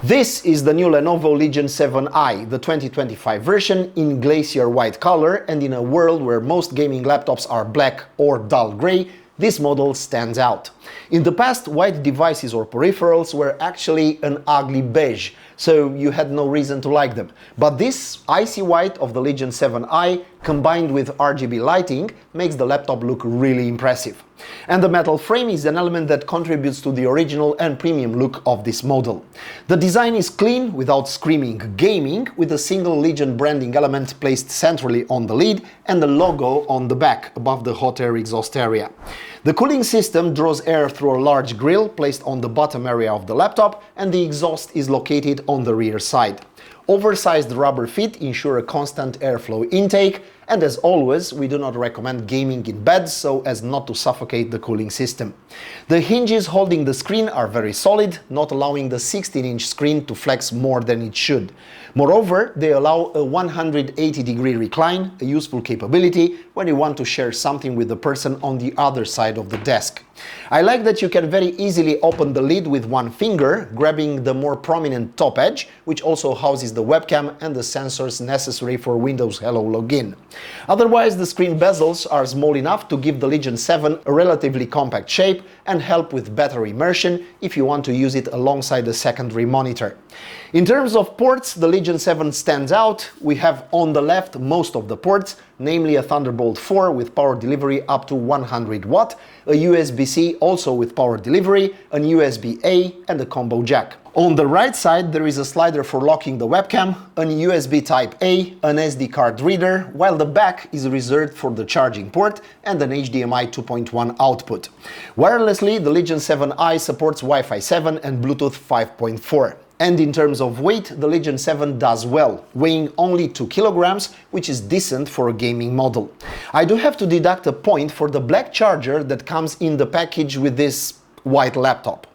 This is the new Lenovo Legion 7i, the 2025 version, in glacier white color, and in a world where most gaming laptops are black or dull gray, this model stands out. In the past, white devices or peripherals were actually an ugly beige, so you had no reason to like them. But this icy white of the Legion 7i, combined with RGB lighting, makes the laptop look really impressive. And the metal frame is an element that contributes to the original and premium look of this model. The design is clean, without screaming gaming, with a single Legion branding element placed centrally on the lid and the logo on the back, above the hot air exhaust area. The cooling system draws air through a large grille placed on the bottom area of the laptop, and the exhaust is located on the rear side. Oversized rubber feet ensure a constant airflow intake, and as always, we do not recommend gaming in bed so as not to suffocate the cooling system. The hinges holding the screen are very solid, not allowing the 16-inch screen to flex more than it should. Moreover, they allow a 180-degree recline, a useful capability when you want to share something with the person on the other side of the desk. I like that you can very easily open the lid with one finger, grabbing the more prominent top edge, which also houses the webcam and the sensors necessary for Windows Hello login. Otherwise, the screen bezels are small enough to give the Legion 7 a relatively compact shape and help with better immersion if you want to use it alongside a secondary monitor. In terms of ports, the Legion 7 stands out. We have on the left most of the ports, namely a Thunderbolt 4 with power delivery up to 100 watt, a USB-C also with power delivery, an USB-A and a combo jack. On the right side there is a slider for locking the webcam, an USB Type-A, an SD card reader, while the back is reserved for the charging port and an HDMI 2.1 output. Wirelessly, the Legion 7i supports Wi-Fi 7 and Bluetooth 5.4. And in terms of weight, the Legion 7 does well, weighing only 2 kilograms, which is decent for a gaming model. I do have to deduct a point for the black charger that comes in the package with this white laptop.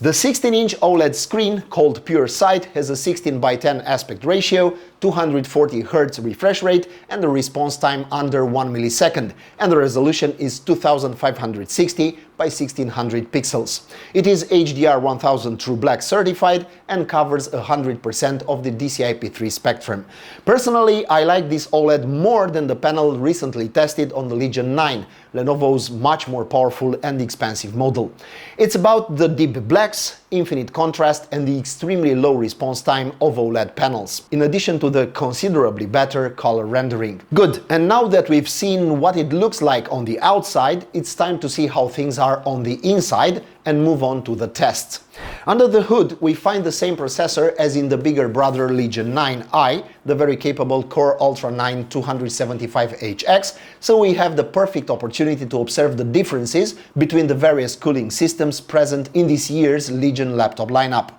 The 16-inch OLED screen, called Pure Sight, has a 16:10 aspect ratio, 240 Hz refresh rate and a response time under 1 millisecond, and the resolution is 2560 by 1600 pixels. It is HDR 1000 True Black certified and covers 100% of the DCI-P3 spectrum. Personally, I like this OLED more than the panel recently tested on the Legion 9, Lenovo's much more powerful and expensive model. It's about the deep blacks, infinite contrast and the extremely low response time of OLED panels, in addition to the considerably better color rendering. Good, and now that we've seen what it looks like on the outside, it's time to see how things are on the inside and move on to the tests. Under the hood, we find the same processor as in the bigger brother Legion 9i, the very capable Core Ultra 9 275HX, so we have the perfect opportunity to observe the differences between the various cooling systems present in this year's Legion laptop lineup.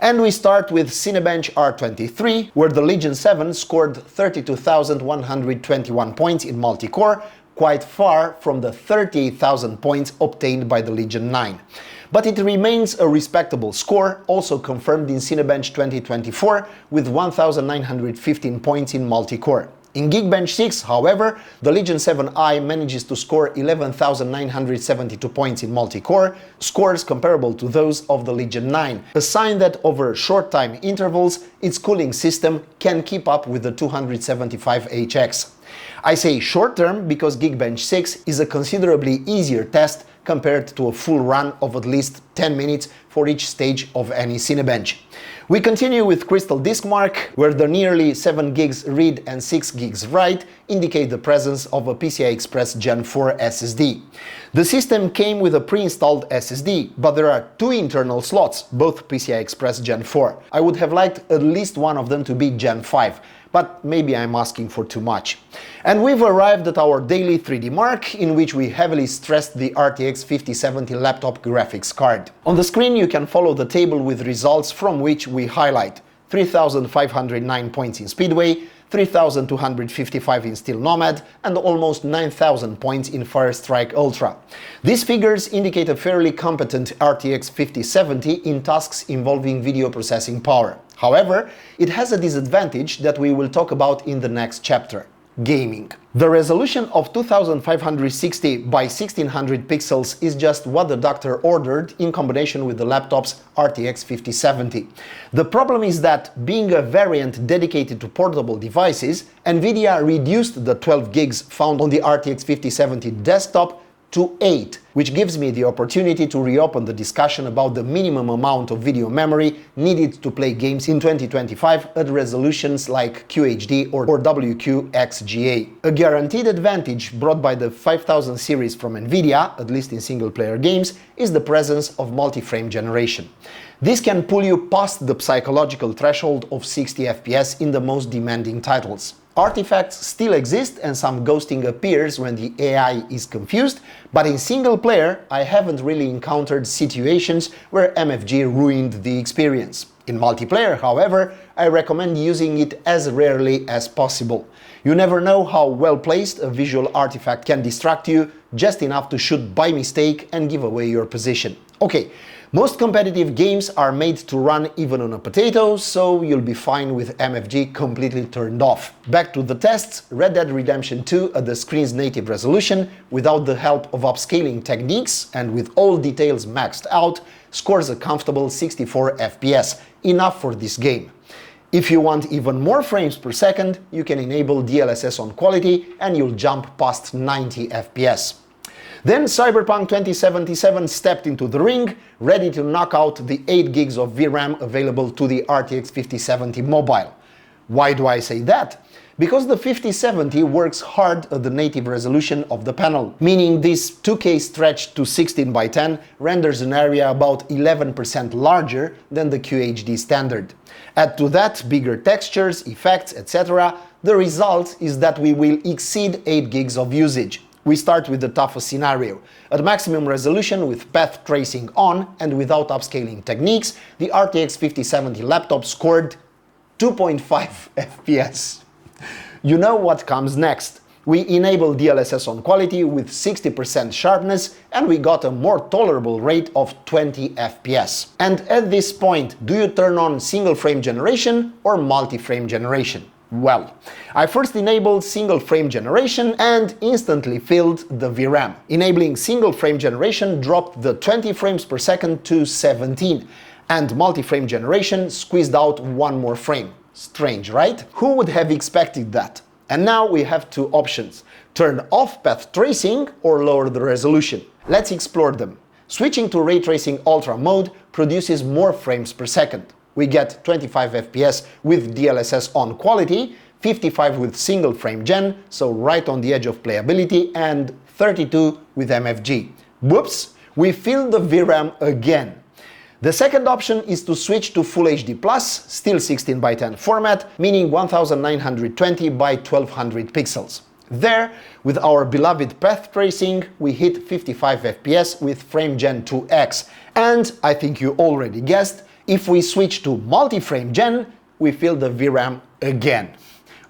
And we start with Cinebench R23, where the Legion 7 scored 32,121 points in multi-core, quite far from the 38,000 points obtained by the Legion 9. But it remains a respectable score, also confirmed in Cinebench 2024 with 1,915 points in multi-core. In Geekbench 6, however, the Legion 7i manages to score 11,972 points in multi-core, scores comparable to those of the Legion 9, a sign that over short time intervals, its cooling system can keep up with the 275HX. I say short term because Geekbench 6 is a considerably easier test compared to a full run of at least 10 minutes for each stage of any Cinebench. We continue with Crystal Diskmark, where the nearly 7 gigs read and 6 gigs write indicate the presence of a PCI Express Gen 4 SSD. The system came with a pre-installed SSD, but there are 2 internal slots, both PCI Express Gen 4. I would have liked at least one of them to be Gen 5. But maybe I'm asking for too much. And we've arrived at our daily 3D mark, in which we heavily stressed the RTX 5070 laptop graphics card. On the screen you can follow the table with results from which we highlight 3,509 points in Speedway, 3,255 in Steel Nomad and almost 9,000 points in Firestrike Ultra. These figures indicate a fairly competent RTX 5070 in tasks involving video processing power. However, it has a disadvantage that we will talk about in the next chapter: gaming. The resolution of 2560 by 1600 pixels is just what the doctor ordered in combination with the laptop's RTX 5070. The problem is that, being a variant dedicated to portable devices, Nvidia reduced the 12 gigs found on the RTX 5070 desktop to 8, which gives me the opportunity to reopen the discussion about the minimum amount of video memory needed to play games in 2025 at resolutions like QHD or WQXGA. A guaranteed advantage brought by the 5000 series from Nvidia, at least in single-player games, is the presence of multi-frame generation. This can pull you past the psychological threshold of 60 FPS in the most demanding titles. Artifacts still exist and some ghosting appears when the AI is confused, but in single player I haven't really encountered situations where MFG ruined the experience. In multiplayer, however, I recommend using it as rarely as possible. You never know how well placed a visual artifact can distract you, just enough to shoot by mistake and give away your position. Okay, most competitive games are made to run even on a potato, so you'll be fine with MFG completely turned off. Back to the tests, Red Dead Redemption 2 at the screen's native resolution, without the help of upscaling techniques and with all details maxed out, scores a comfortable 64 FPS, enough for this game. If you want even more frames per second, you can enable DLSS on quality and you'll jump past 90 FPS. Then Cyberpunk 2077 stepped into the ring, ready to knock out the 8 gigs of VRAM available to the RTX 5070 mobile. Why do I say that? Because the 5070 works hard at the native resolution of the panel, meaning this 2K stretched to 16:10 renders an area about 11% larger than the QHD standard. Add to that bigger textures, effects, etc. The result is that we will exceed 8 gigs of usage. We start with the toughest scenario. At maximum resolution with path tracing on and without upscaling techniques, the RTX 5070 laptop scored 2.5 FPS. You know what comes next. We enable DLSS on quality with 60% sharpness and we got a more tolerable rate of 20 FPS. And at this point, do you turn on single frame generation or multi-frame generation? Well, I first enabled single frame generation and instantly filled the VRAM. Enabling single frame generation dropped the 20 frames per second to 17, and multi-frame generation squeezed out one more frame. Strange, right? Who would have expected that? And now we have two options: turn off path tracing or lower the resolution. Let's explore them. Switching to Ray Tracing Ultra mode produces more frames per second. We get 25 FPS with DLSS on quality, 55 with single frame gen, so right on the edge of playability, and 32 with MFG. Whoops, we filled the VRAM again. The second option is to switch to Full HD+, still 16:10 format, meaning 1920 by 1200 pixels. There, with our beloved path tracing, we hit 55 FPS with frame gen 2x, and I think you already guessed, if we switch to multi-frame gen, we fill the VRAM again.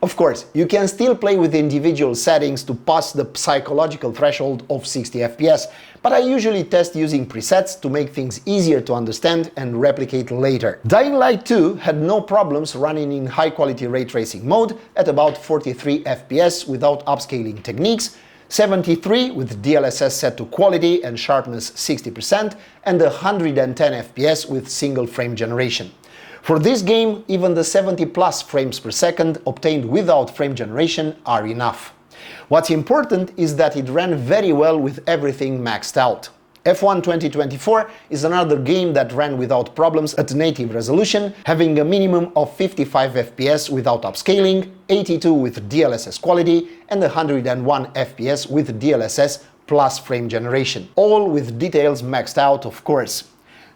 Of course, you can still play with individual settings to pass the psychological threshold of 60 FPS, but I usually test using presets to make things easier to understand and replicate later. Dying Light 2 had no problems running in high-quality ray tracing mode at about 43 FPS without upscaling techniques, 73 with DLSS set to quality and sharpness 60%, and 110 FPS with single frame generation. For this game, even the 70 plus frames per second obtained without frame generation are enough. What's important is that it ran very well with everything maxed out. F1 2024 is another game that ran without problems at native resolution, having a minimum of 55 FPS without upscaling, 82 with DLSS quality, and 101 FPS with DLSS plus frame generation. All with details maxed out, of course.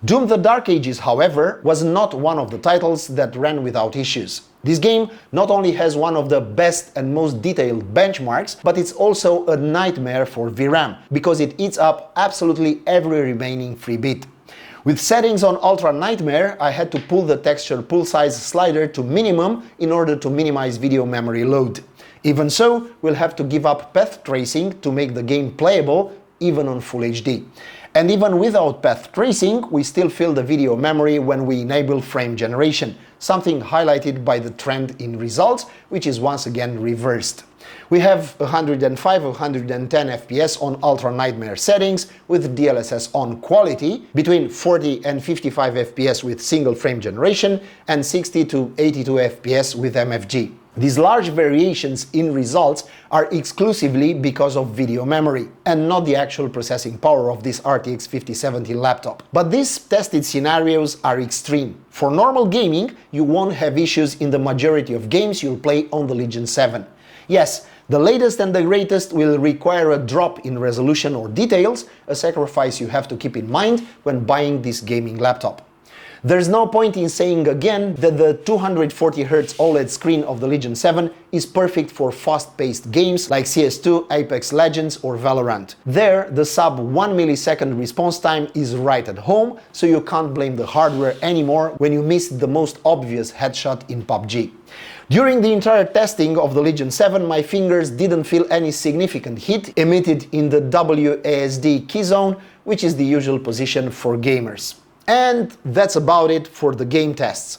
Doom: The Dark Ages, however, was not one of the titles that ran without issues. This game not only has one of the best and most detailed benchmarks, but it's also a nightmare for VRAM, because it eats up absolutely every remaining free bit. With settings on Ultra Nightmare, I had to pull the texture pool size slider to minimum in order to minimize video memory load. Even so, we'll have to give up path tracing to make the game playable, even on Full HD. And even without path tracing, we still fill the video memory when we enable frame generation, something highlighted by the trend in results, which is once again reversed. We have 105-110 FPS on Ultra Nightmare settings with DLSS on quality, between 40 and 55 FPS with single frame generation, and 60 to 82 FPS with MFG. These large variations in results are exclusively because of video memory, and not the actual processing power of this RTX 5070 laptop. But these tested scenarios are extreme. For normal gaming, you won't have issues in the majority of games you'll play on the Legion 7. Yes, the latest and the greatest will require a drop in resolution or details, a sacrifice you have to keep in mind when buying this gaming laptop. There's no point in saying again that the 240Hz OLED screen of the Legion 7 is perfect for fast-paced games like CS2, Apex Legends or Valorant. There, the sub 1 millisecond response time is right at home, so you can't blame the hardware anymore when you miss the most obvious headshot in PUBG. During the entire testing of the Legion 7, my fingers didn't feel any significant heat emitted in the WASD key zone, which is the usual position for gamers. And that's about it for the game tests.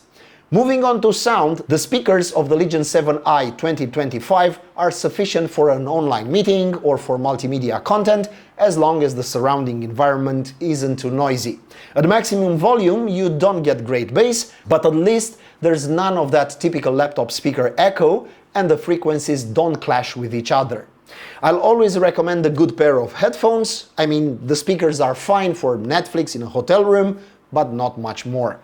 Moving on to sound, the speakers of the Legion 7i 2025 are sufficient for an online meeting or for multimedia content, as long as the surrounding environment isn't too noisy. At maximum volume, you don't get great bass, but at least there's none of that typical laptop speaker echo, and the frequencies don't clash with each other. I'll always recommend a good pair of headphones. I mean, the speakers are fine for Netflix in a hotel room, but not much more.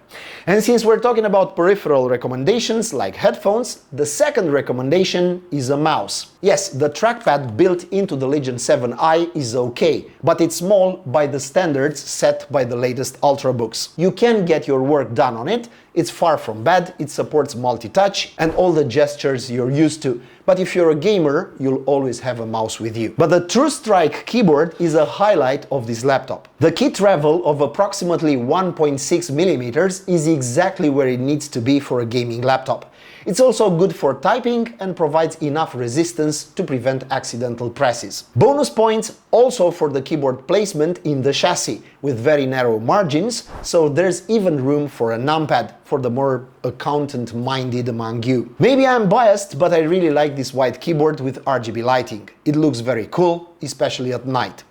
And since we're talking about peripheral recommendations like headphones, the second recommendation is a mouse. Yes, the trackpad built into the Legion 7i is okay, but it's small by the standards set by the latest Ultrabooks. You can get your work done on it, it's far from bad, it supports multi-touch and all the gestures you're used to. But if you're a gamer, you'll always have a mouse with you. But the TrueStrike keyboard is a highlight of this laptop. The key travel of approximately 1.6 millimeters is exactly where it needs to be for a gaming laptop. It's also good for typing and provides enough resistance to prevent accidental presses. Bonus points also for the keyboard placement in the chassis, with very narrow margins, so there's even room for a numpad for the more accountant-minded among you. Maybe I'm biased, but I really like this white keyboard with RGB lighting. It looks very cool, especially at night.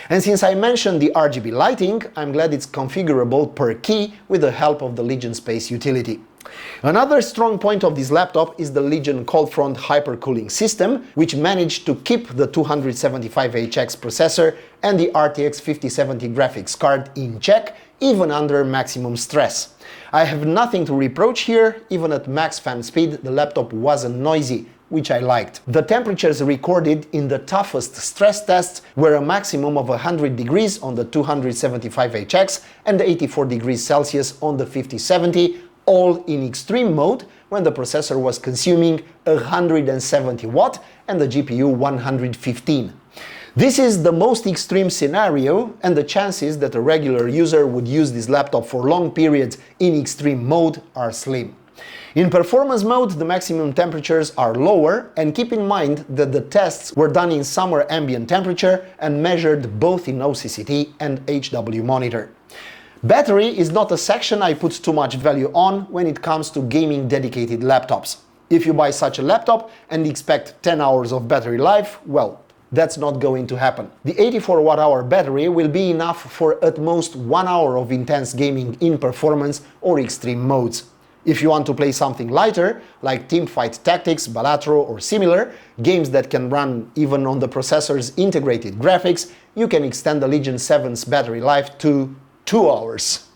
And since I mentioned the RGB lighting, I'm glad it's configurable per key with the help of the Legion Space utility. Another strong point of this laptop is the Legion cold front hypercooling system, which managed to keep the 275HX processor and the RTX 5070 graphics card in check, even under maximum stress. I have nothing to reproach here. Even at max fan speed, the laptop wasn't noisy, which I liked. The temperatures recorded in the toughest stress tests were a maximum of 100 degrees on the 275HX and 84 degrees Celsius on the 5070, all in extreme mode when the processor was consuming 170 watt and the GPU 115. This is the most extreme scenario, and the chances that a regular user would use this laptop for long periods in extreme mode are slim. In performance mode, the maximum temperatures are lower, and keep in mind that the tests were done in summer ambient temperature and measured both in OCCT and HW monitor. Battery is not a section I put too much value on when it comes to gaming dedicated laptops. If you buy such a laptop and expect 10 hours of battery life, well, that's not going to happen. The 84 Wh battery will be enough for at most 1 hour of intense gaming in performance or extreme modes. If you want to play something lighter, like Teamfight Tactics, Balatro or similar, games that can run even on the processor's integrated graphics, you can extend the Legion 7's battery life to 2 hours.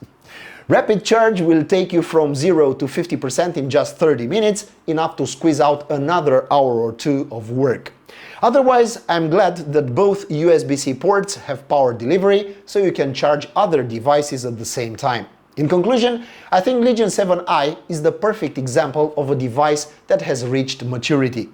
Rapid charge will take you from 0 to 50% in just 30 minutes, enough to squeeze out another hour or two of work. Otherwise, I'm glad that both USB-C ports have power delivery, so you can charge other devices at the same time. In conclusion, I think Legion 7i is the perfect example of a device that has reached maturity.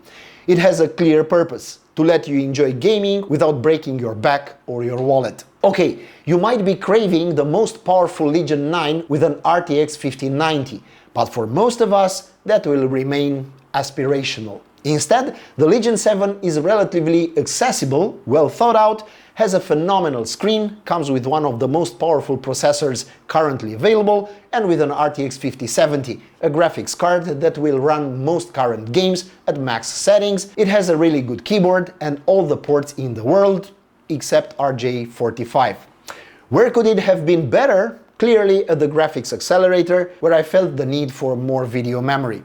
It has a clear purpose: to let you enjoy gaming without breaking your back or your wallet. Okay, you might be craving the most powerful Legion 9 with an RTX 5090, but for most of us that will remain aspirational. Instead, the Legion 7 is relatively accessible, well thought out, has a phenomenal screen, comes with one of the most powerful processors currently available, and with an RTX 5070, a graphics card that will run most current games at max settings. It has a really good keyboard and all the ports in the world, except RJ45. Where could it have been better? Clearly at the graphics accelerator, where I felt the need for more video memory.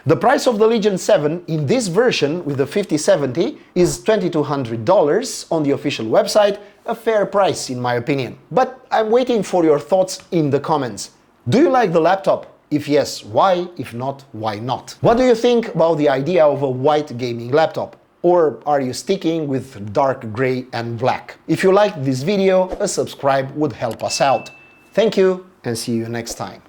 The price of the Legion 7 in this version with the 5070 is $2,200 on the official website, a fair price in my opinion. But I'm waiting for your thoughts in the comments. Do you like the laptop? If yes, why? If not, why not? What do you think about the idea of a white gaming laptop? Or are you sticking with dark gray and black? If you liked this video, a subscribe would help us out. Thank you and see you next time.